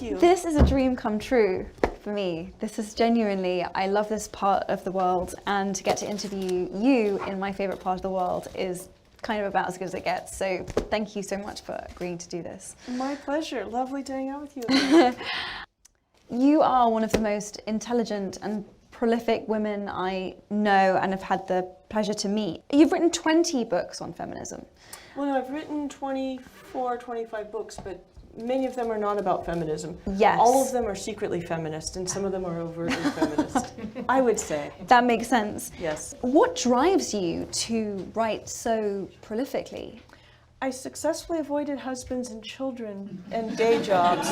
you. This is a dream come true for me. This is genuinely, I love this part of the world, and to get to interview you in my favorite part of the world is kind of about as good as it gets. So thank you so much for agreeing to do this. My pleasure. Lovely to hang out with you again. You are one of the most intelligent and prolific women I know and have had the pleasure to meet. You've written 20 books on feminism. Well, no, I've written 24, 25 books, but many of them are not about feminism. Yes. All of them are secretly feminist, and some of them are overtly feminist, I would say. That makes sense. Yes. What drives you to write so prolifically? I successfully avoided husbands and children and day jobs.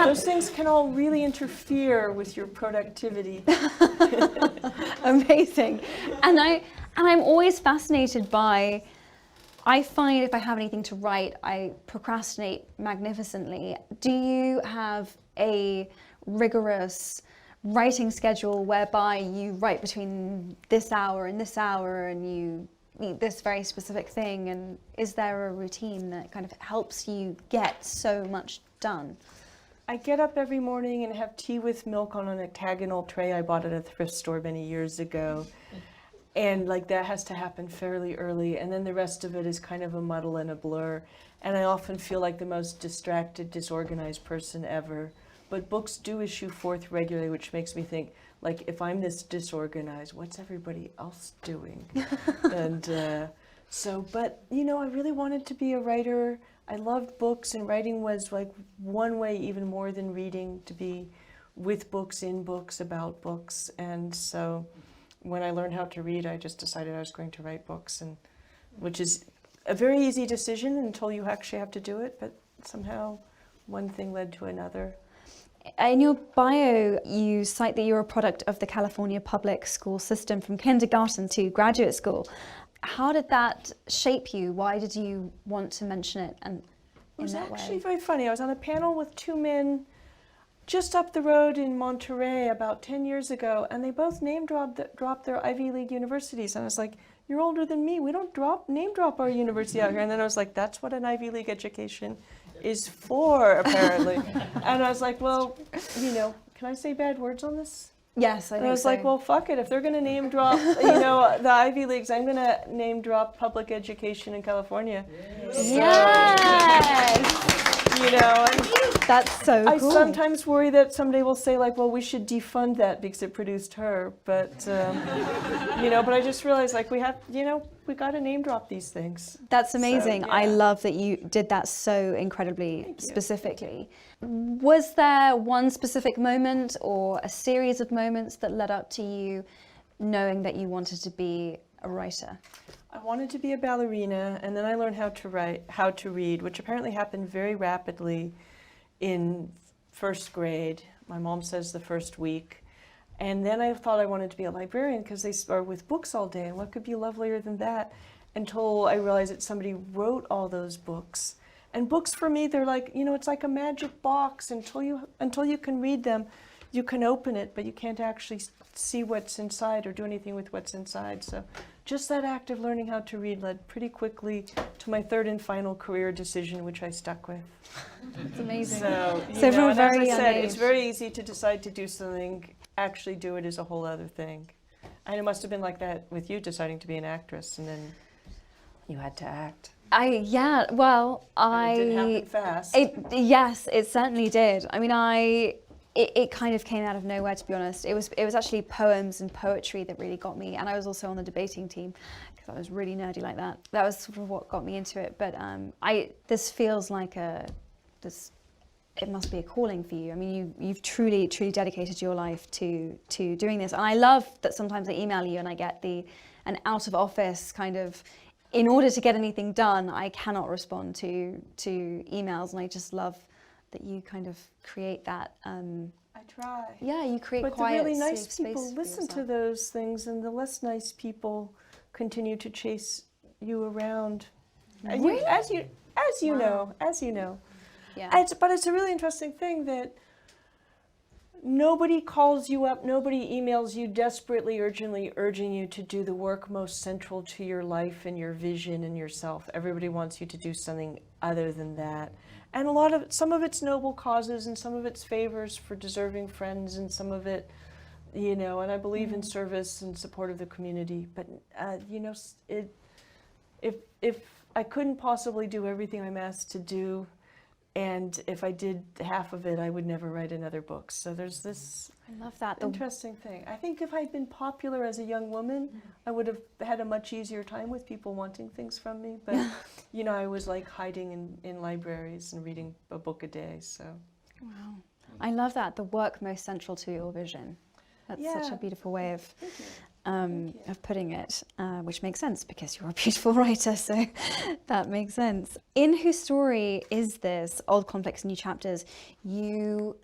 Those things can all really interfere with your productivity. Amazing. And I'm always fascinated by, I find if I have anything to write, I procrastinate magnificently. Do you have a rigorous writing schedule whereby you write between this hour and you eat this very specific thing? And is there a routine that kind of helps you get so much done? I get up every morning and have tea with milk on an octagonal tray I bought at a thrift store many years ago. And like that has to happen fairly early, and then the rest of it is kind of a muddle and a blur. And I often feel like the most distracted, disorganized person ever. But books do issue forth regularly, which makes me think, like, if I'm this disorganized, what's everybody else doing? And but you know, I really wanted to be a writer. I loved books, and writing was like one way, even more than reading, to be with books, in books, about books. And so when I learned how to read, I just decided I was going to write books, and which is a very easy decision until you actually have to do it, but somehow one thing led to another. In your bio, you cite that you're a product of the California public school system from kindergarten to graduate school. How did that shape you? Why did you want to mention it in that way? It was actually very funny. I was on a panel with two men just up the road in Monterey about 10 years ago, and they both dropped their Ivy League universities. And I was like, you're older than me. We don't name drop our university out here. And then I was like, that's what an Ivy League education is for, apparently. And I was like, well, you know, can I say bad words on this? Yes, I think so. And I was like, well, fuck it. If they're going to name drop, you know, the Ivy Leagues, I'm going to name drop public education in California. Yes! You know, and that's so cool. I sometimes worry that someday we'll say, like, well, we should defund that because it produced her. But, you know, but I just realized, like, we have, you know, we got to name drop these things. That's amazing. So, yeah. I love that you did that so incredibly specifically. Was there one specific moment or a series of moments that led up to you knowing that you wanted to be a writer? I wanted to be a ballerina, and then I learned how to read, which apparently happened very rapidly in first grade. My mom says the first week. And then I thought I wanted to be a librarian because they are with books all day, and what could be lovelier than that? Until I realized that somebody wrote all those books. And books for me, they're like, you know, it's like a magic box. Until you can read them, you can open it, but you can't actually see what's inside or do anything with what's inside. So just that act of learning how to read led pretty quickly to my third and final career decision, which I stuck with. That's amazing. So from a very young age. It's very easy to decide to do something. Actually do it is a whole other thing. And it must have been like that with you deciding to be an actress, and then you had to act. It didn't happen fast. Yes, it certainly did. I mean, it kind of came out of nowhere, to be honest. It was actually poems and poetry that really got me, and I was also on the debating team because I was really nerdy like that. That was sort of what got me into it. But this feels like it must be a calling for you. I mean, you've truly dedicated your life to doing this, and I love that sometimes I email you and I get an out of office kind of. In order to get anything done, I cannot respond to emails, and I just love that you kind of create that. I try. Yeah, you create but quiet, the really nice safe people space listen to those things, and the less nice people continue to chase you around. Really? As you know. Yeah. But it's a really interesting thing that nobody calls you up, nobody emails you desperately, urgently urging you to do the work most central to your life and your vision and yourself. Everybody wants you to do something other than that. And some of it's noble causes, and some of it's favors for deserving friends, and some of it, and I believe in service and support of the community. But if I couldn't possibly do everything I'm asked to do, and if I did half of it, I would never write another book. So there's this I love that. interesting thing. I think if I'd been popular as a young woman, I would have had a much easier time with people wanting things from me. But, I was like hiding in libraries and reading a book a day. So, Wow. I love that. The work most central to your vision. That's such a beautiful way of putting it, which makes sense because you're a beautiful writer, so that makes sense. In Whose Story Is This? Old Conflicts, New Chapters, you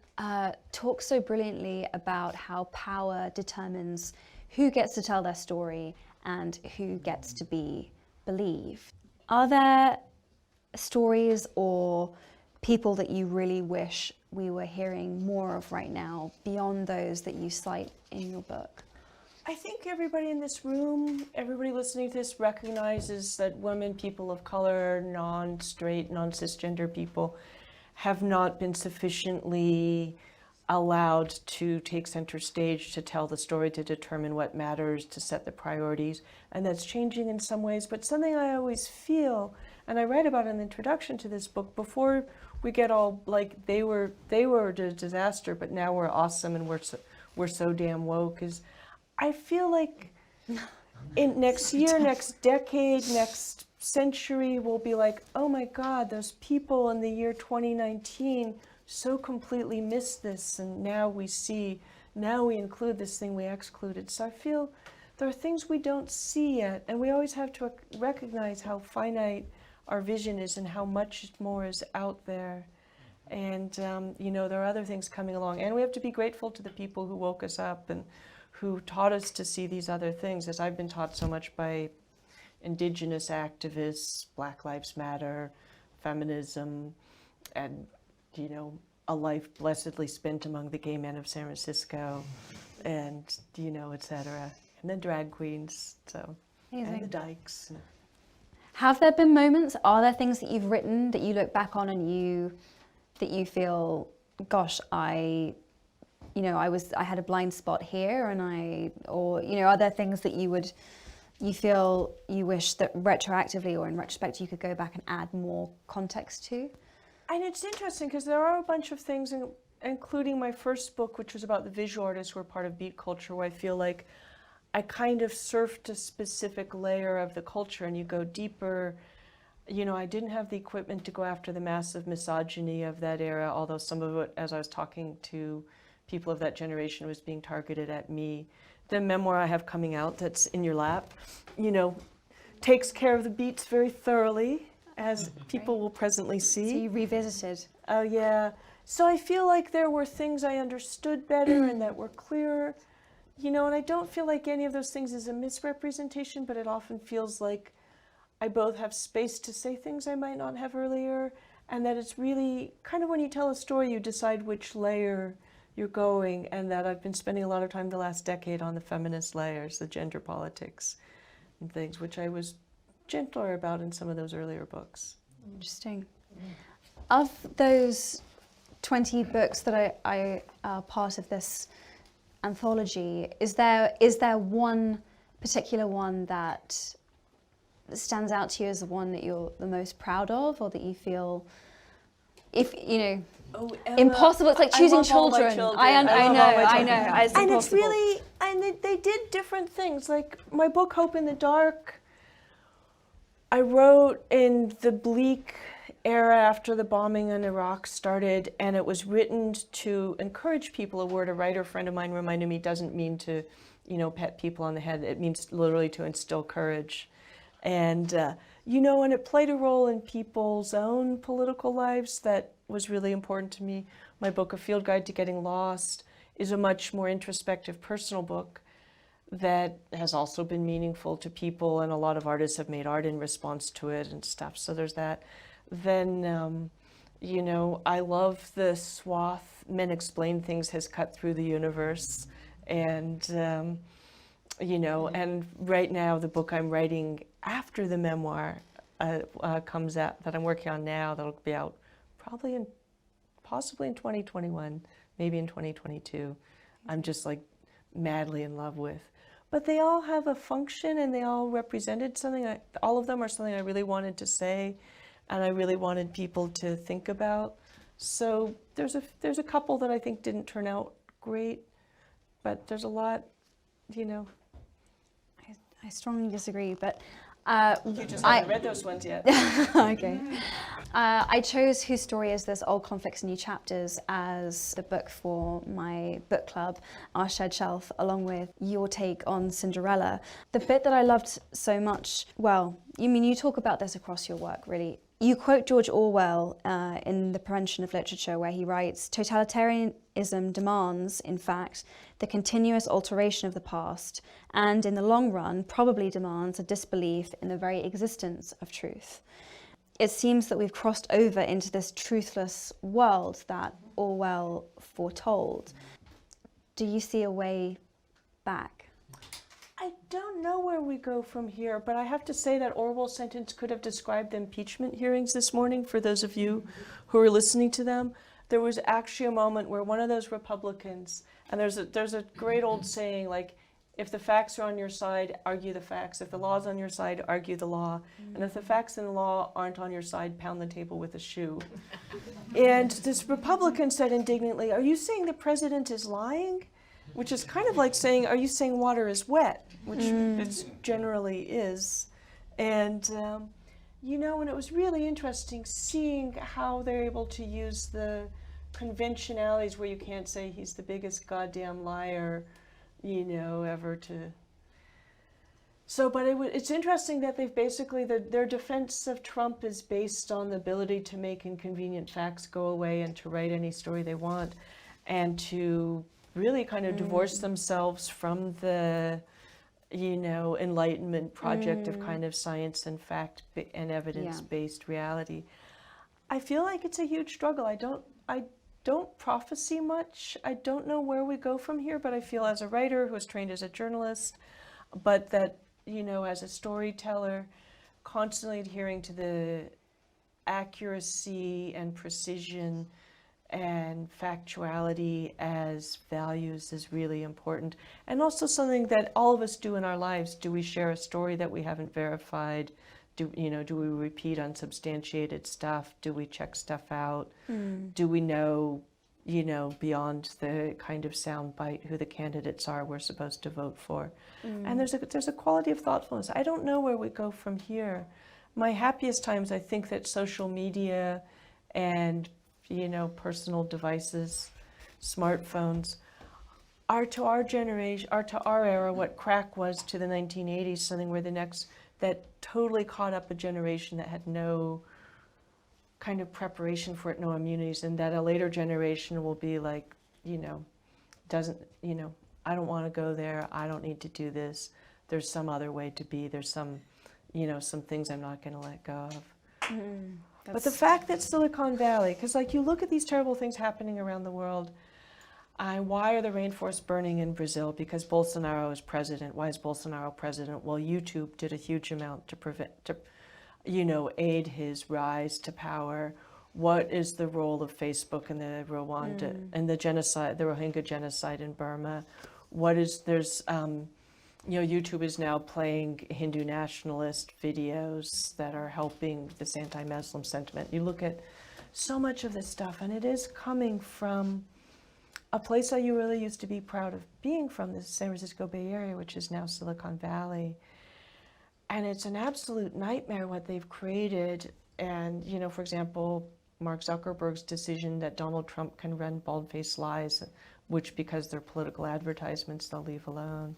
talk so brilliantly about how power determines who gets to tell their story and who gets to be believed. Are there stories or people that you really wish we were hearing more of right now, beyond those that you cite in your book? I think everybody in this room, everybody listening to this recognizes that women, people of color, non-straight, non-cisgender people have not been sufficiently allowed to take center stage, to tell the story, to determine what matters, to set the priorities. And that's changing in some ways. But something I always feel, and I write about in the introduction to this book, before we get all like they were a disaster, but now we're awesome and we're so damn woke, is I feel like in next year, next decade, next century, we'll be like, oh my God, those people in the year 2019 so completely missed this, and now we include this thing we excluded. So I feel there are things we don't see yet, and we always have to recognize how finite our vision is and how much more is out there. And, there are other things coming along, and we have to be grateful to the people who woke us up and who taught us to see these other things, as I've been taught so much by indigenous activists, Black Lives Matter, feminism, and, a life blessedly spent among the gay men of San Francisco, and, et cetera. And then drag queens, so, Amazing. and the dykes. Have there been moments, are there things that you've written that you look back on and that you feel, gosh, I had a blind spot here, are there things that you feel you wish that retroactively or in retrospect you could go back and add more context to? And it's interesting because there are a bunch of things, including my first book, which was about the visual artists who are part of beat culture, where I feel like I kind of surfed a specific layer of the culture, and you go deeper. I didn't have the equipment to go after the massive misogyny of that era, although some of it, as I was talking to people of that generation, was being targeted at me. The memoir I have coming out, that's in your lap, takes care of the beats very thoroughly, as people will presently see. So you revisited. Oh, yeah. So I feel like there were things I understood better and that were clearer, and I don't feel like any of those things is a misrepresentation, but it often feels like I both have space to say things I might not have earlier, and that it's really kind of when you tell a story, you decide which layer you're going, and that I've been spending a lot of time the last decade on the feminist layers, the gender politics and things, which I was gentler about in some of those earlier books. Interesting. Of those 20 books that I are part of this anthology, is there one particular one that stands out to you as the one that you're the most proud of, or that you feel, impossible? It's like choosing children. I know. It's and it's impossible. really, they did different things. Like my book, Hope in the Dark, I wrote in the bleak era after the bombing in Iraq started, and it was written to encourage people. A word a writer friend of mine reminded me doesn't mean to, pat people on the head. It means literally to instill courage. And, and it played a role in people's own political lives that was really important to me. My book, A Field Guide to Getting Lost, is a much more introspective personal book that has also been meaningful to people, and a lot of artists have made art in response to it and stuff. So there's that. Then, I love the swath Men Explain Things has cut through the universe. And, and right now the book I'm writing after the memoir comes out, that I'm working on now, that'll be out possibly in 2021, maybe in 2022, I'm just like madly in love with. But they all have a function and they all represented something. All of them are something I really wanted to say and I really wanted people to think about. So there's a couple that I think didn't turn out great, but there's a lot, you know. I strongly disagree, but You just haven't read those ones yet. okay. I chose Whose Story Is This? Old Conflicts, New Chapters as the book for my book club, Our Shared Shelf, along with your take on Cinderella. The bit that I loved so much, well, you talk about this across your work, really. You quote George Orwell in The Prevention of Literature, where he writes, "Totalitarianism demands, in fact, the continuous alteration of the past, and in the long run probably demands a disbelief in the very existence of truth." It seems that we've crossed over into this truthless world that Orwell foretold. Do you see a way back? I don't know where we go from here, but I have to say that Orwell's sentence could have described the impeachment hearings this morning for those of you who are listening to them. There was actually a moment where one of those Republicans, and there's a great old saying like, if the facts are on your side, argue the facts. If the law's on your side, argue the law. And if the facts and the law aren't on your side, pound the table with a shoe. And this Republican said indignantly, "Are you saying the president is lying?" Which is kind of like saying, are you saying water is wet? Which it generally is. And, you know, and it was really interesting seeing how they're able to use the conventionalities where you can't say he's the biggest goddamn liar, you know, ever to. So, but it's interesting that they've basically, their defense of Trump is based on the ability to make inconvenient facts go away and to write any story they want and to really kind of divorce themselves from the, you know, Enlightenment project of kind of science and fact and evidence-based reality. I feel like it's a huge struggle. I don't prophecy much. I don't know where we go from here, but I feel as a writer who was trained as a journalist, but that, you know, as a storyteller, constantly adhering to the accuracy and precision and factuality as values is really important. And also something that all of us do in our lives. Do we share a story that we haven't verified? Do we repeat unsubstantiated stuff? Do we check stuff out? Do we know, you know, beyond the kind of soundbite who the candidates are we're supposed to vote for? And there's a quality of thoughtfulness. I don't know where we go from here. My happiest times, I think that social media and, you know, personal devices, smartphones, are to our generation, are to our era what crack was to the 1980s, something where that totally caught up a generation that had no kind of preparation for it, no immunities, and that a later generation will be like, you know, I don't want to go there, I don't need to do this, there's some other way to be, there's some, you know, some things I'm not going to let go of. But the fact that Silicon Valley, because like you look at these terrible things happening around the world, why are the rainforests burning in Brazil? Because Bolsonaro is president. Why is Bolsonaro president? Well, YouTube did a huge amount to aid his rise to power. What is the role of Facebook in the Rwanda and the genocide, the Rohingya genocide in Burma? YouTube is now playing Hindu nationalist videos that are helping this anti-Muslim sentiment. You look at so much of this stuff, and it is coming from a place that you really used to be proud of being from, the San Francisco Bay Area, which is now Silicon Valley. And it's an absolute nightmare what they've created. And, you know, for example, Mark Zuckerberg's decision that Donald Trump can run bald-faced lies, which because they're political advertisements, they'll leave alone.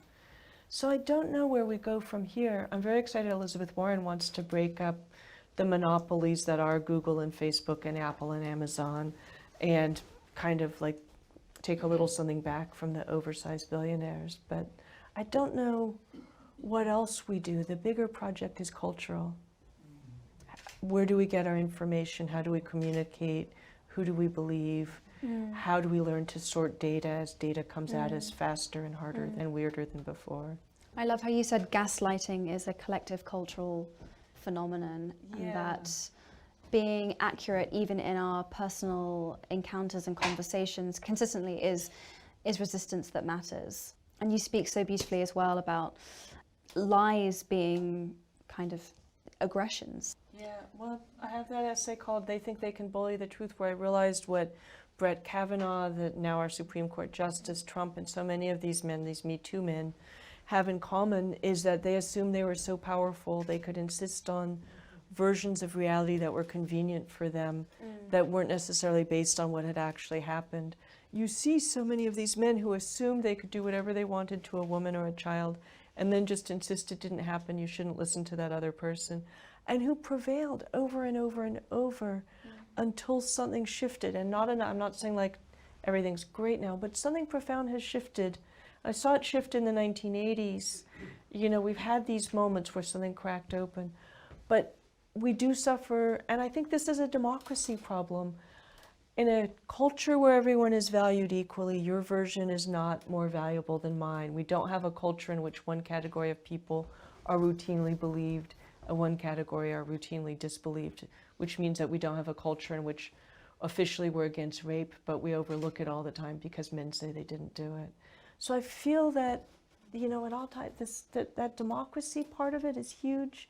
So I don't know where we go from here. I'm very excited Elizabeth Warren wants to break up the monopolies that are Google and Facebook and Apple and Amazon and kind of like take a little something back from the oversized billionaires. But I don't know what else we do. The bigger project is cultural. Where do we get our information? How do we communicate? Who do we believe? How do we learn to sort data as data comes at us faster and harder and weirder than before? I love how you said gaslighting is a collective cultural phenomenon, and that being accurate even in our personal encounters and conversations consistently is resistance that matters. And you speak so beautifully as well about lies being kind of aggressions. Yeah, well, I have that essay called They Think They Can Bully the Truth, where I realized what Brett Kavanaugh, now our Supreme Court Justice, Trump, and so many of these men, these Me Too men, have in common is that they assumed they were so powerful they could insist on versions of reality that were convenient for them, that weren't necessarily based on what had actually happened. You see so many of these men who assumed they could do whatever they wanted to a woman or a child, and then just insist it didn't happen, you shouldn't listen to that other person, and who prevailed over and over and over until something shifted. And I'm not saying like everything's great now, but something profound has shifted. I saw it shift in the 1980s. You know, we've had these moments where something cracked open, but we do suffer, and I think this is a democracy problem. In a culture where everyone is valued equally, your version is not more valuable than mine. We don't have a culture in which one category of people are routinely believed and one category are routinely disbelieved, which means that we don't have a culture in which officially we're against rape, but we overlook it all the time because men say they didn't do it. So I feel that, you know, at all times, that democracy part of it is huge.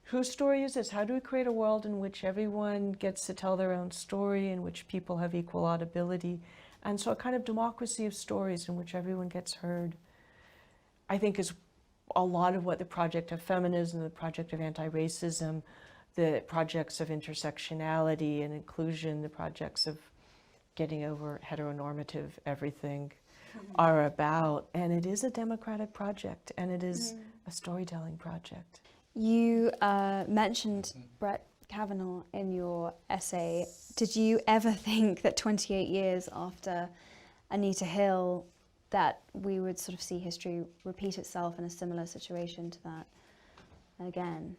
Whose story is this? How do we create a world in which everyone gets to tell their own story, in which people have equal audibility? And so a kind of democracy of stories in which everyone gets heard, I think is a lot of what the project of feminism, the project of anti-racism, the projects of intersectionality and inclusion, the projects of getting over heteronormative everything are about. And it is a democratic project, and it is a storytelling project. You mentioned Brett Kavanaugh in your essay. Did you ever think that 28 years after Anita Hill that we would sort of see history repeat itself in a similar situation to that again?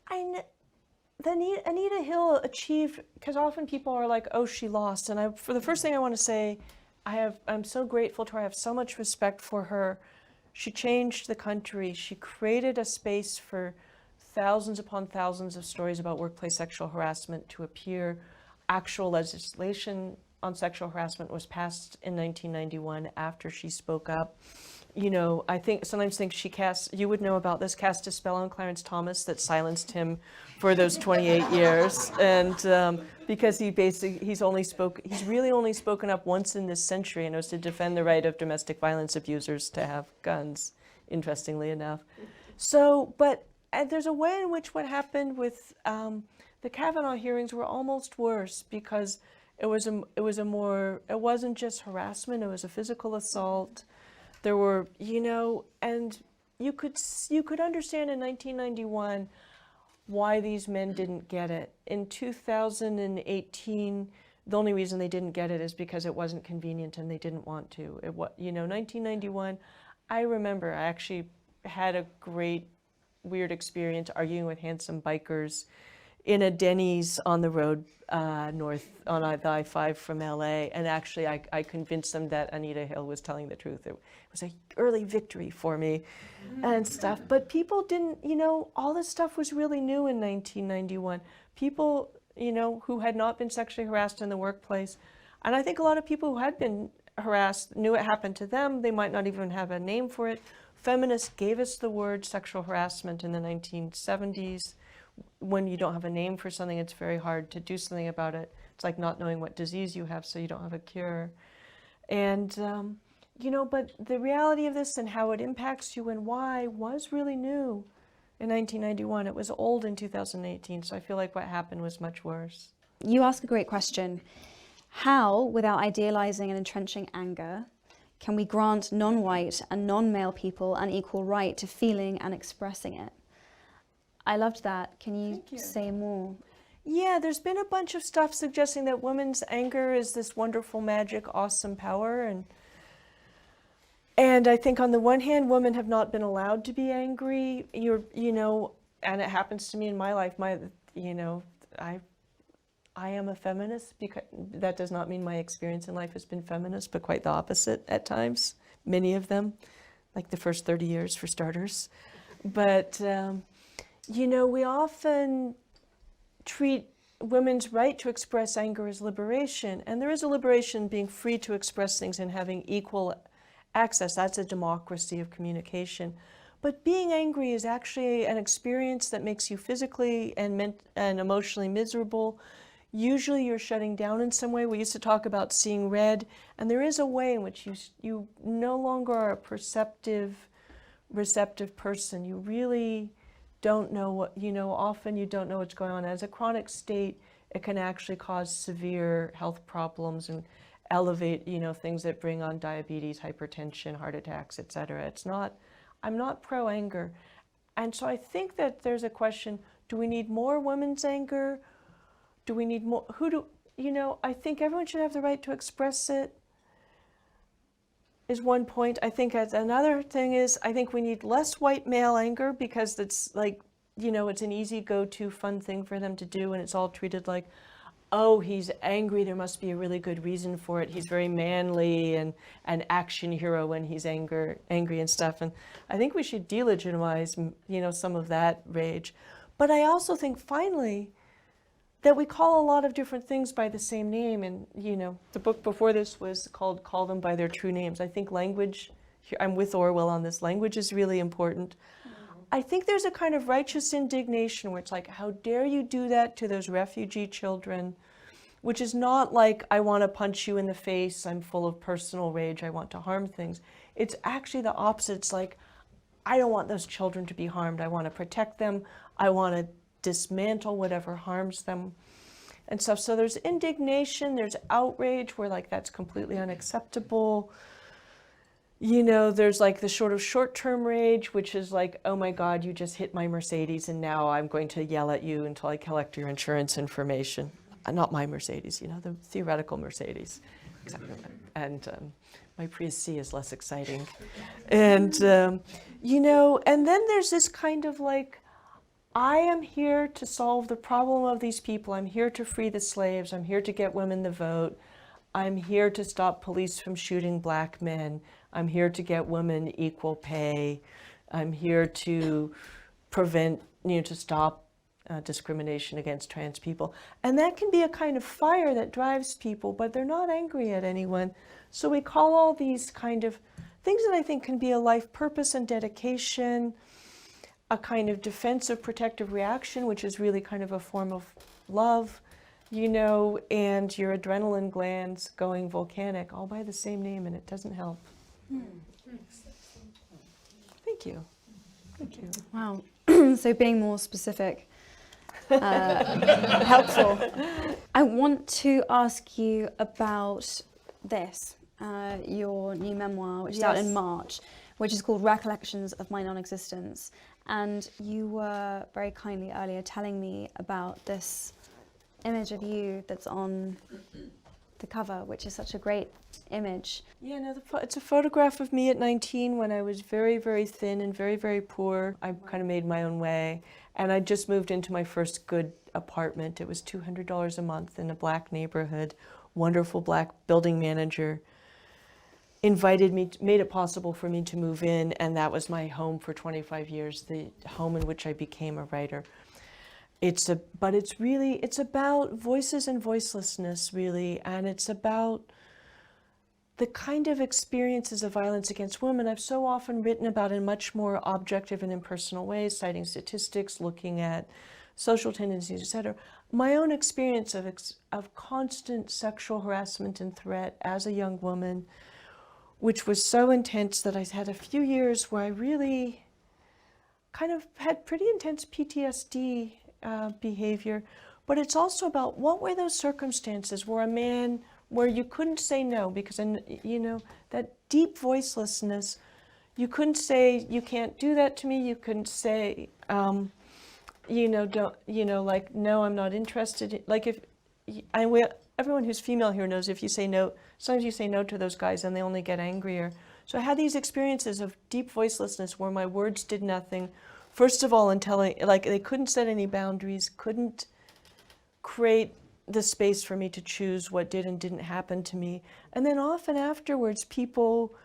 Anita Hill achieved, because often people are like, oh, she lost. And for the first thing I want to say, I'm so grateful to her. I have so much respect for her. She changed the country. She created a space for thousands upon thousands of stories about workplace sexual harassment to appear. Actual legislation on sexual harassment was passed in 1991 after she spoke up. You know, sometimes think you would know about this, cast a spell on Clarence Thomas that silenced him for those 28 years. And because he's really only spoken up once in this century, and it was to defend the right of domestic violence abusers to have guns, interestingly enough. So, but there's a way in which what happened with the Kavanaugh hearings were almost worse, because it wasn't just harassment, it was a physical assault. There were, you know, and you could understand in 1991 why these men didn't get it. In 2018, the only reason they didn't get it is because it wasn't convenient and they didn't want to. 1991, I remember I actually had a great weird experience arguing with handsome bikers in a Denny's on the road north on I-5 from LA, and actually I convinced them that Anita Hill was telling the truth. It was an early victory for me and stuff. But people didn't, you know, all this stuff was really new in 1991. People, you know, who had not been sexually harassed in the workplace, and I think a lot of people who had been harassed knew it happened to them. They might not even have a name for it. Feminists gave us the word sexual harassment in the 1970s. When you don't have a name for something, it's very hard to do something about it. It's like not knowing what disease you have, so you don't have a cure. And, you know, but the reality of this and how it impacts you and why was really new in 1991. It was old in 2018, so I feel like what happened was much worse. You ask a great question. How, without idealizing and entrenching anger, can we grant non-white and non-male people an equal right to feeling and expressing it? I loved that. Can you say more? Yeah, there's been a bunch of stuff suggesting that women's anger is this wonderful, magic, awesome power. And I think on the one hand, women have not been allowed to be angry. You know, and it happens to me in my life. I am a feminist, because that does not mean my experience in life has been feminist, but quite the opposite at times. Many of them, like the first 30 years for starters. But, you know, we often treat women's right to express anger as liberation. And there is a liberation being free to express things and having equal access. That's a democracy of communication. But being angry is actually an experience that makes you physically and emotionally miserable. Usually you're shutting down in some way. We used to talk about seeing red, and there is a way in which you no longer are a perceptive, receptive person. You really don't know what, often you don't know what's going on. As a chronic state, it can actually cause severe health problems and elevate, things that bring on diabetes, hypertension, heart attacks, etc. I'm not pro-anger. And so I think that there's a question, do we need more women's anger? Do we need more, I think everyone should have the right to express it, is one point. I think another thing is, I think we need less white male anger, because it's like, it's an easy go-to fun thing for them to do, and it's all treated like, oh, he's angry, there must be a really good reason for it. He's very manly and an action hero when he's angry and stuff. And I think we should delegitimize, some of that rage. But I also think, finally, that we call a lot of different things by the same name. And, the book before this was called Call Them by Their True Names. I think language, I'm with Orwell on this, language is really important. I think there's a kind of righteous indignation where it's like, how dare you do that to those refugee children, which is not like, I want to punch you in the face, I'm full of personal rage, I want to harm things. It's actually the opposite. It's like, I don't want those children to be harmed. I want to protect them. I want to dismantle whatever harms them and stuff. So there's indignation, there's outrage where like that's completely unacceptable. There's like the sort of short-term rage, which is like, oh my God, you just hit my Mercedes and now I'm going to yell at you until I collect your insurance information. Not my Mercedes, the theoretical Mercedes. Exactly. And my Prius C is less exciting. And, and then there's this kind of like, I am here to solve the problem of these people. I'm here to free the slaves. I'm here to get women the vote. I'm here to stop police from shooting black men. I'm here to get women equal pay. I'm here to prevent, to stop discrimination against trans people. And that can be a kind of fire that drives people, but they're not angry at anyone. So we call all these kind of things that I think can be a life purpose and dedication, a kind of defensive protective reaction, which is really kind of a form of love, and your adrenaline glands going volcanic, all by the same name, and it doesn't help. Thank you. Thank you. Wow. So being more specific, helpful. I want to ask you about this, your new memoir, which is out in March, which is called Recollections of My Non-Existence. And you were very kindly earlier telling me about this image of you that's on the cover, which is such a great image. Yeah, no, it's a photograph of me at 19 when I was very, very thin and very, very poor. I kind of made my own way, and I just moved into my first good apartment. It was $200 a month in a black neighborhood. Wonderful black building manager invited me, made it possible for me to move in, and that was my home for 25 years, the home in which I became a writer. It's about voices and voicelessness, really, and it's about the kind of experiences of violence against women I've so often written about in much more objective and impersonal ways, citing statistics, looking at social tendencies, etc. My own experience of constant sexual harassment and threat as a young woman, which was so intense that I had a few years where I really kind of had pretty intense PTSD behavior. But it's also about what were those circumstances where you couldn't say no, because that deep voicelessness, you couldn't say, you can't do that to me. You couldn't say, no, I'm not interested. Everyone who's female here knows if you say no, sometimes you say no to those guys and they only get angrier. So I had these experiences of deep voicelessness where my words did nothing. First of all, they couldn't set any boundaries, couldn't create the space for me to choose what did and didn't happen to me. And then often afterwards, people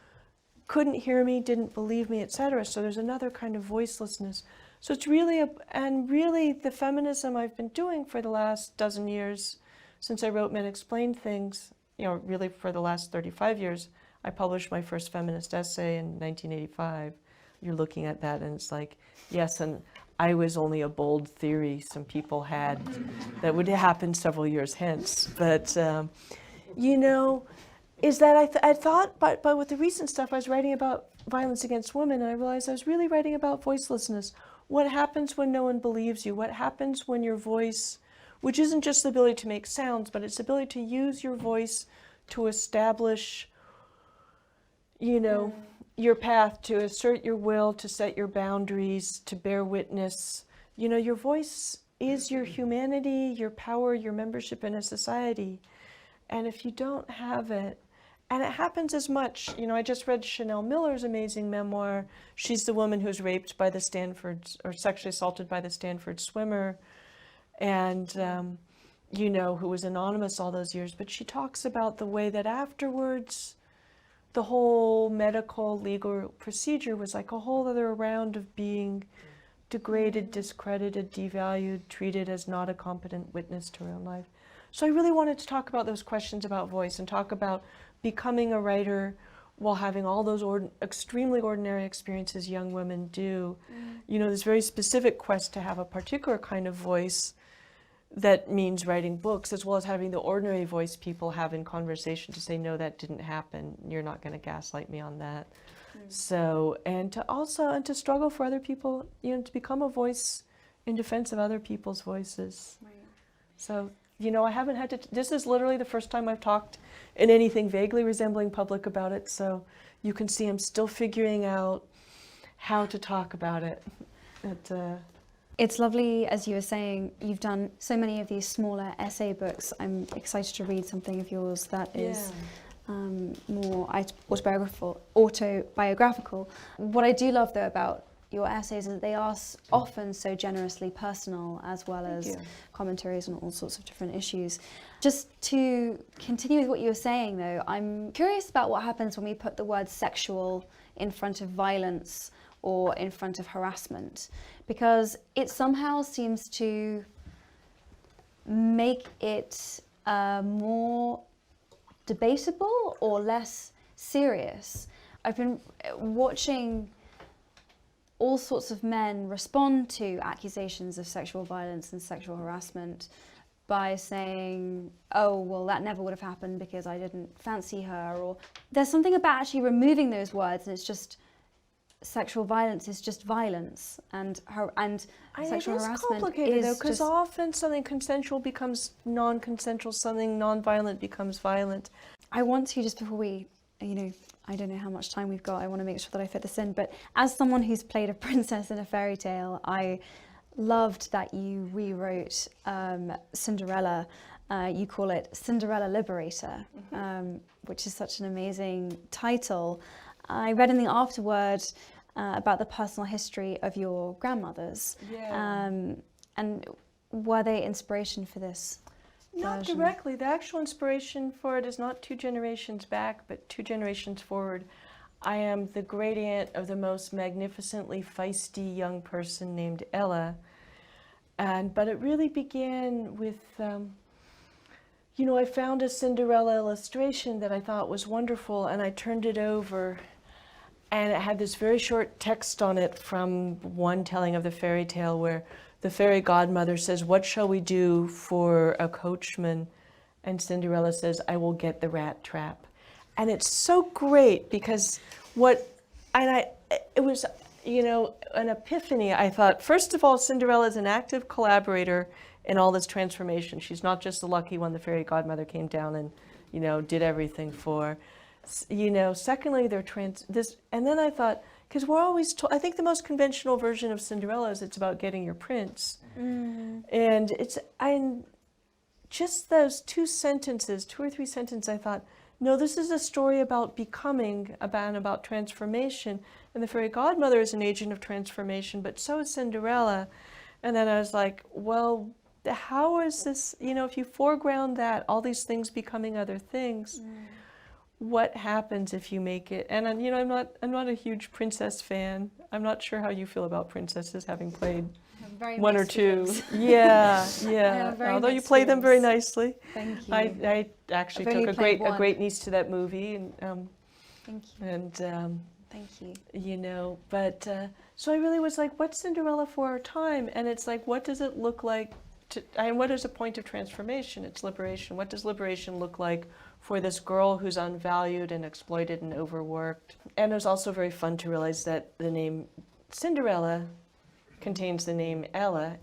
couldn't hear me, didn't believe me, etc. So there's another kind of voicelessness. So it's really, and really the feminism I've been doing for the last dozen years, since I wrote Men Explain Things, you know, really for the last 35 years, I published my first feminist essay in 1985. You're looking at that and it's like, yes, and I was only a bold theory some people had that would happen several years hence. But, you know, is that I thought, but with the recent stuff, I was writing about violence against women, and I realized I was really writing about voicelessness. What happens when no one believes you? What happens when your voice, which isn't just the ability to make sounds, but it's the ability to use your voice to establish, you know, your path, to assert your will, to set your boundaries, to bear witness. You know, your voice is your humanity, your power, your membership in a society. And if you don't have it, and it happens as much, you know, I just read Chanel Miller's amazing memoir. She's the woman who was raped by the Stanford, or sexually assaulted by the Stanford swimmer, and, you know, who was anonymous all those years. But she talks about the way that afterwards, the whole medical legal procedure was like a whole other round of being degraded, discredited, devalued, treated as not a competent witness to her own life. So I really wanted to talk about those questions about voice and talk about becoming a writer while having all those extremely ordinary experiences young women do. You know, this very specific quest to have a particular kind of voice that means writing books, as well as having the ordinary voice people have in conversation to say, no, that didn't happen. You're not going to gaslight me on that. So, and to struggle for other people, you know, to become a voice in defense of other people's voices. Right. So, you know, I haven't had to, this is literally the first time I've talked in anything vaguely resembling public about it. So you can see I'm still figuring out how to talk about it. It's lovely, as you were saying, you've done so many of these smaller essay books. I'm excited to read something of yours that is more autobiographical. What I do love, though, about your essays is that they are often so generously personal, as well as commentaries on all sorts of different issues. Just to continue with what you were saying, though, I'm curious about what happens when we put the word sexual in front of violence or in front of harassment, because it somehow seems to make it more debatable or less serious. I've been watching all sorts of men respond to accusations of sexual violence and sexual harassment by saying, oh, well, that never would have happened because I didn't fancy her. Or there's something about actually removing those words, and it's just sexual violence is just violence, and sexual harassment is complicated, though, because often something consensual becomes non-consensual, something non-violent becomes violent. I want to, just before we, you know, I don't know how much time we've got, I want to make sure that I fit this in, but as someone who's played a princess in a fairy tale, I loved that you rewrote Cinderella. You call it Cinderella Liberator, which is such an amazing title. I read in the afterword about the personal history of your grandmothers. And were they inspiration for this? Not directly. The actual inspiration for it is not 2 generations back, but 2 generations forward. I am the great aunt of the most magnificently feisty young person named Ella. But it really began with, you know, I found a Cinderella illustration that I thought was wonderful, and I turned it over, and it had this very short text on it from one telling of the fairy tale where the fairy godmother says, "What shall we do for a coachman?" And Cinderella says, "I will get the rat trap." And it's so great because it was, you know, an epiphany. I thought, first of all, Cinderella is an active collaborator in all this transformation. She's not just the lucky one the fairy godmother came down and, you know, did everything for. You know, secondly, and then I thought, because we're always told, I think the most conventional version of Cinderella is it's about getting your prince. And just those 2 or 3 sentences, I thought, no, this is a story about becoming, about transformation. And the fairy godmother is an agent of transformation, but so is Cinderella. And then I was like, well, how is this, you know, if you foreground that, all these things becoming other things, what happens if you make it. And I'm not a huge princess fan. I'm not sure how you feel about princesses, having played one or two. Yeah, yeah. Although you play them very nicely. Thank you. I actually took a great niece to that movie, and Thank you. and Thank you. but so I really was like, what's Cinderella for our time? And it's like, what does it look like and what is a point of transformation? It's liberation. What does liberation look like for this girl who's unvalued and exploited and overworked? And it was also very fun to realize that the name Cinderella contains the name Ella,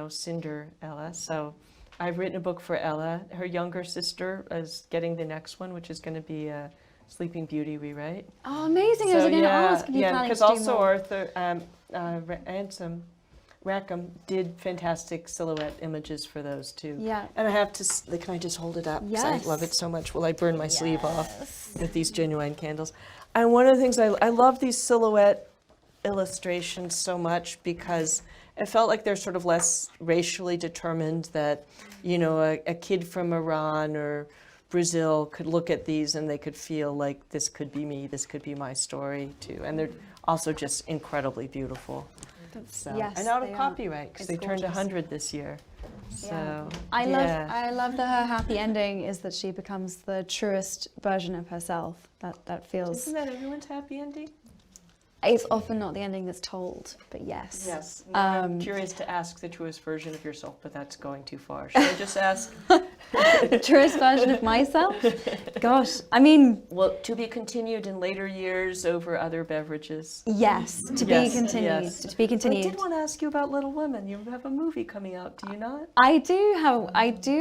Cinderella. So I've written a book for Ella. Her younger sister is getting the next one, which is going to be a Sleeping Beauty rewrite. Oh, amazing! I was going to ask if you planning because to do also more. Arthur Rackham did fantastic silhouette images for those too. Yeah. And I have to, can I just hold it up? 'Cause Yes. I love it so much. Will I burn my sleeve off with these genuine candles? And one of the things I love these silhouette illustrations so much because it felt like they're sort of less racially determined, that, a kid from Iran or Brazil could look at these and they could feel like this could be me, this could be my story too. And they're also just incredibly beautiful. So, Yes, and out of they are. copyright because It's they turned gorgeous. 100 this year. So Yeah. yeah. I love that her happy ending is that she becomes the truest version of herself. That feels. Isn't that everyone's happy ending? It's often not the ending that's told, but yes. Yes. Now I'm curious to ask the truest version of yourself, but that's going too far. Should I just ask? Truest version of myself? Gosh, I mean, Well, to be continued in later years over other beverages. yes, to be Yes, continued. yes. To be I continued. did want to ask you about Little Women. You have a movie coming out, do you not? I do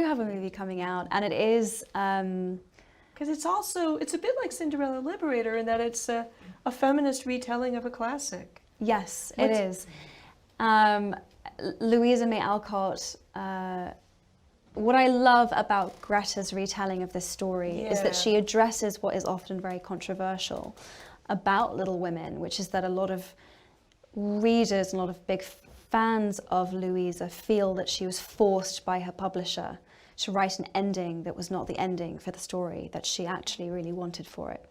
have a movie coming out, and it is. Because it's a bit like Cinderella Liberator in that it's a feminist retelling of a classic. Yes, it What's- is. Louisa May Alcott. What I love about Greta's retelling of this story is that Yeah. she addresses what is often very controversial about Little Women, which is that a lot of readers, a lot of big fans of Louisa feel that she was forced by her publisher to write an ending that was not the ending for the story that she actually really wanted for it.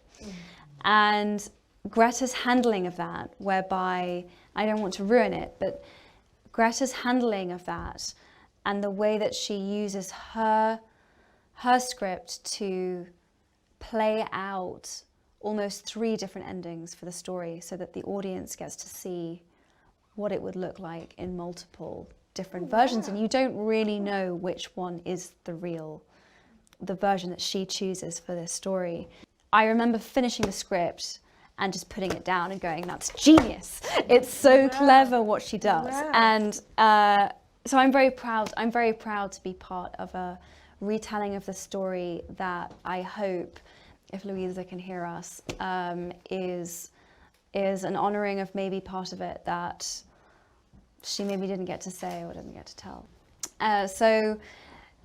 And Greta's handling of that, whereby, I don't want to ruin it, but Greta's handling of that and the way that she uses her script to play out almost 3 different endings for the story so that the audience gets to see what it would look like in multiple different versions, and you don't really know which one is the version that she chooses for this story. I remember finishing the script and just putting it down and going, that's genius. It's so clever what she does. Wow. And so I'm very proud to be part of a retelling of the story that I hope, if Louisa can hear us, is an honouring of maybe part of it that she maybe didn't get to say or didn't get to tell. So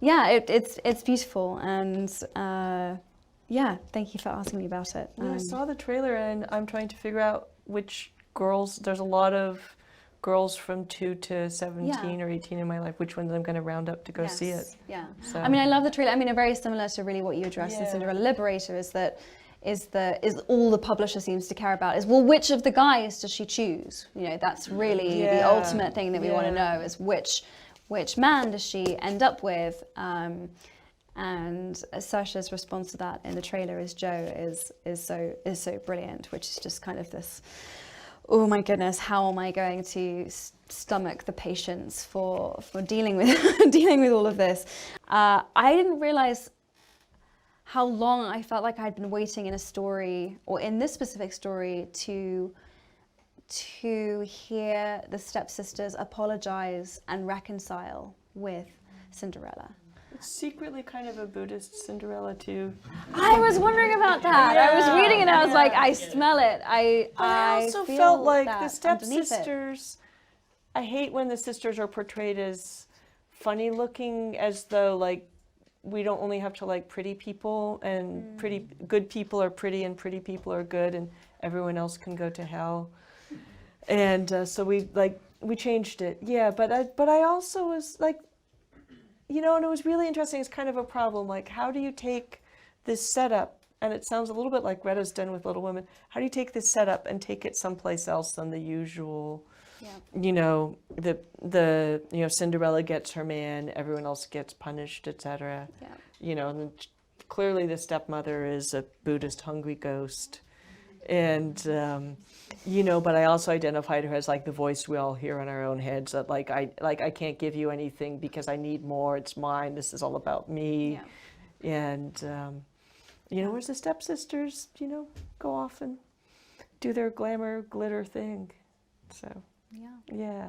yeah, it's beautiful, and yeah, thank you for asking me about it. Yeah, I saw the trailer and I'm trying to figure out which girls, there's a lot of girls from 2 to 17 or 18 in my life, which ones I'm going to round up to go see it. Yeah. So. I mean, I love the trailer. I mean, very similar to really what you addressed in Cinderella Liberator is all the publisher seems to care about is, well, which of the guys does she choose? That's really the ultimate thing that we want to know is which man does she end up with? And Saoirse's response to that in the trailer is Joe is so brilliant, which is just kind of this, oh my goodness, how am I going to stomach the patience for dealing with dealing with all of this? I didn't realize how long I felt like I'd been waiting in a story, or in this specific story, to hear the stepsisters apologize and reconcile with Cinderella. It's secretly kind of a Buddhist Cinderella too. I was wondering about that. I was reading it and I was like, I smell it. I also feel felt like that the underneath it. stepsisters, I hate when the sisters are portrayed as funny looking, as though like we don't only have to like pretty people, and pretty good people are pretty and pretty people are good and everyone else can go to hell. And so we changed it. Yeah, but I also was like, and it was really interesting. It's kind of a problem. Like, how do you take this setup and it sounds a little bit like Greta's done with Little Women. How do you take this setup and take it someplace else than the usual? You know, the Cinderella gets her man, everyone else gets punished, etc. Yeah. You know, and clearly the stepmother is a Buddhist hungry ghost, and you know, but I also identified her as like the voice we all hear in our own heads, that I can't give you anything because I need more. It's mine. This is all about me. Yeah. And you know, whereas the stepsisters, you know, go off and do their glamour glitter thing. So. Yeah.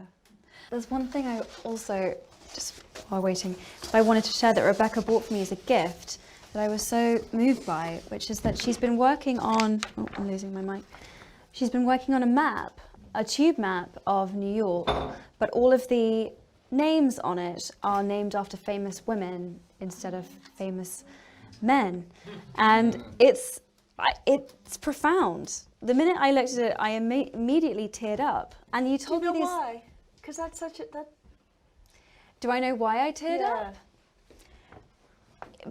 There's one thing I also, just while waiting, I wanted to share that Rebecca bought for me as a gift that I was so moved by, which is that she's been working on, oh, I'm losing my mic. She's been working on a map, a tube map of New York, but all of the names on it are named after famous women instead of famous men. And it's profound. The minute I looked at it, I immediately teared up. And you told Do you know me why? Because that's such a Do I know why I teared up?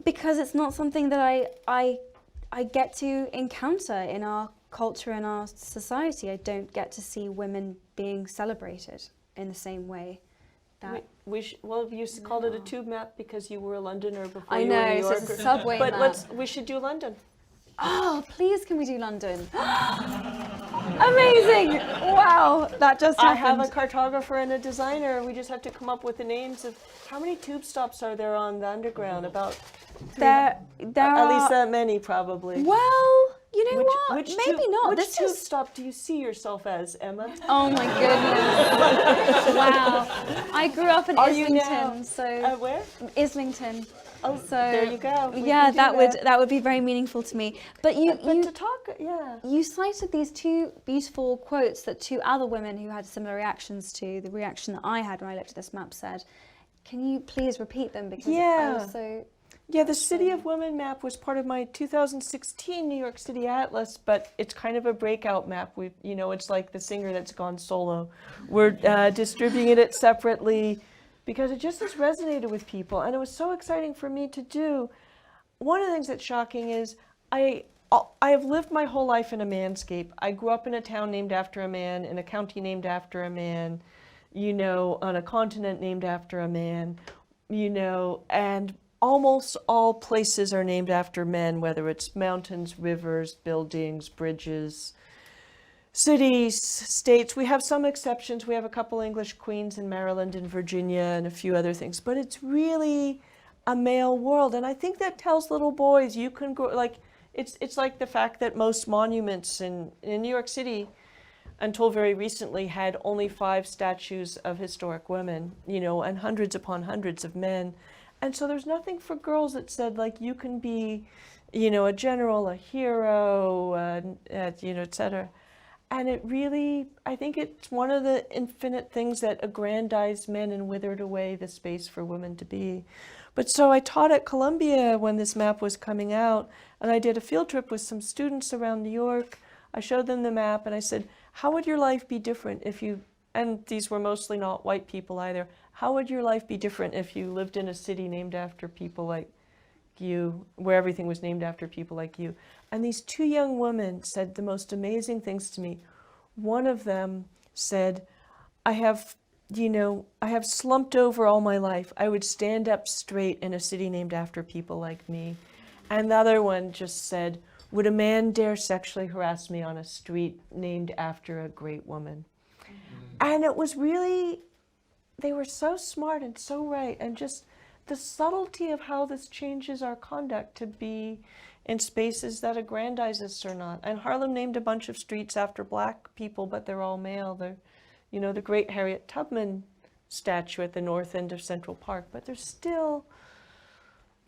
Because it's not something that I get to encounter in our culture and our society. I don't get to see women being celebrated in the same way. That well, you called it a tube map because you were a Londoner before I you were a New know, so Yorker. it's a subway but map. we should do London. Oh, please, can we do London? Amazing! Wow, that just I happened. have a cartographer and a designer. We just have to come up with the names of how many tube stops are there on the Underground? About There at least are, that many, probably. well, you know what? Which Maybe tube, not. Which This tube is. stop do you see yourself as, Emma? Oh my goodness! Wow, I grew up in Are you now? Islington, so Where? Islington. Oh, So there you go. We yeah, can do that would be very meaningful to me. But to talk, yeah. you cited these two beautiful quotes that two other women who had similar reactions to the reaction that I had when I looked at this map said. Can you please repeat them, because I was so. Yeah, the City of Women map was part of my 2016 New York City Atlas, but it's kind of a breakout map. It's like the singer that's gone solo. We're distributing it separately because it just has resonated with people, and it was so exciting for me to do. One of the things that's shocking is I have lived my whole life in a manscape. I grew up in a town named after a man, in a county named after a man, on a continent named after a man, and almost all places are named after men, whether it's mountains, rivers, buildings, bridges, cities, states. We have some exceptions. We have a couple English queens in Maryland and Virginia and a few other things, but it's really a male world. And I think that tells little boys you can grow, like, it's like the fact that most monuments in New York City, until very recently, had only 5 statues of historic women, and hundreds upon hundreds of men. And so there's nothing for girls that said, like, you can be, a general, a hero, et cetera. And it really, I think it's one of the infinite things that aggrandized men and withered away the space for women to be. But so I taught at Columbia when this map was coming out, and I did a field trip with some students around New York. I showed them the map, and I said, how would your life be different if you, and these were mostly not white people either, how would your life be different if you lived in a city named after people like you, where everything was named after people like you? And these 2 young women said the most amazing things to me. One of them said, I have slumped over all my life. I would stand up straight in a city named after people like me. And the other one just said, would a man dare sexually harass me on a street named after a great woman? And it was really, they were so smart and so right, and just the subtlety of how this changes our conduct to be in spaces that aggrandize us or not. And Harlem named a bunch of streets after black people, but they're all male. They're, the great Harriet Tubman statue at the north end of Central Park, but we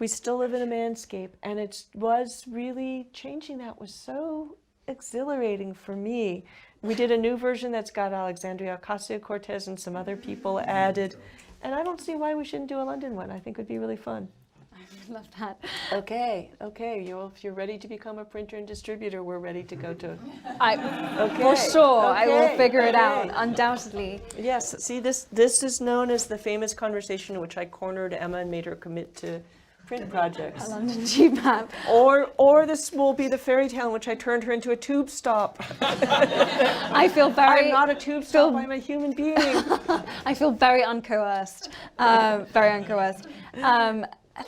still live in a manscape, and it was really changing. That was so exhilarating for me. We did a new version that's got Alexandria Ocasio-Cortez and some other people added, and I don't see why we shouldn't do a London one. I think it would be really fun. I love that. Okay. If you're ready to become a printer and distributor, we're ready to go to. For sure, I will figure it out, undoubtedly. Yes. See, this is known as the famous conversation in which I cornered Emma and made her commit to print projects. A London tube map. Or this will be the fairy tale in which I turned her into a tube stop. I feel very... I'm not a tube stop, I'm a human being. I feel very uncoerced. Very uncoerced.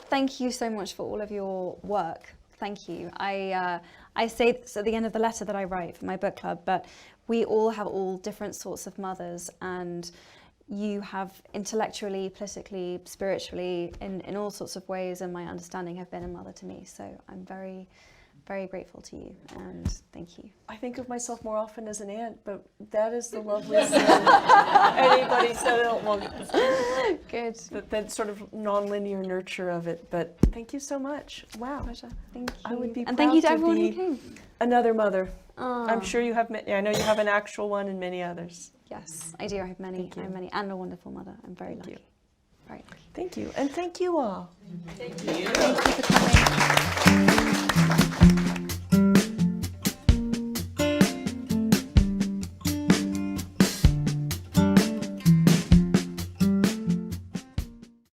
Thank you so much for all of your work. Thank you. I say this at the end of the letter that I write for my book club, but we all have all different sorts of mothers, and you have intellectually, politically, spiritually, in all sorts of ways, and my understanding have been a mother to me. So I'm very, very grateful to you, and thank you. I think of myself more often as an aunt, but that is the loveliest thing anybody said it. Well, Good. that sort of non-linear nurture of it. But thank you so much. Wow. Pleasure. Thank you. I would be and thank you to proud everyone who be came. another mother. Oh. I'm sure you have many. I know you have an actual one and many others. Yes, I do. I have many. Thank you. I have many, and a wonderful mother. I'm very Thank lucky. you. Very lucky. Thank you. And thank you all. Thank you for coming.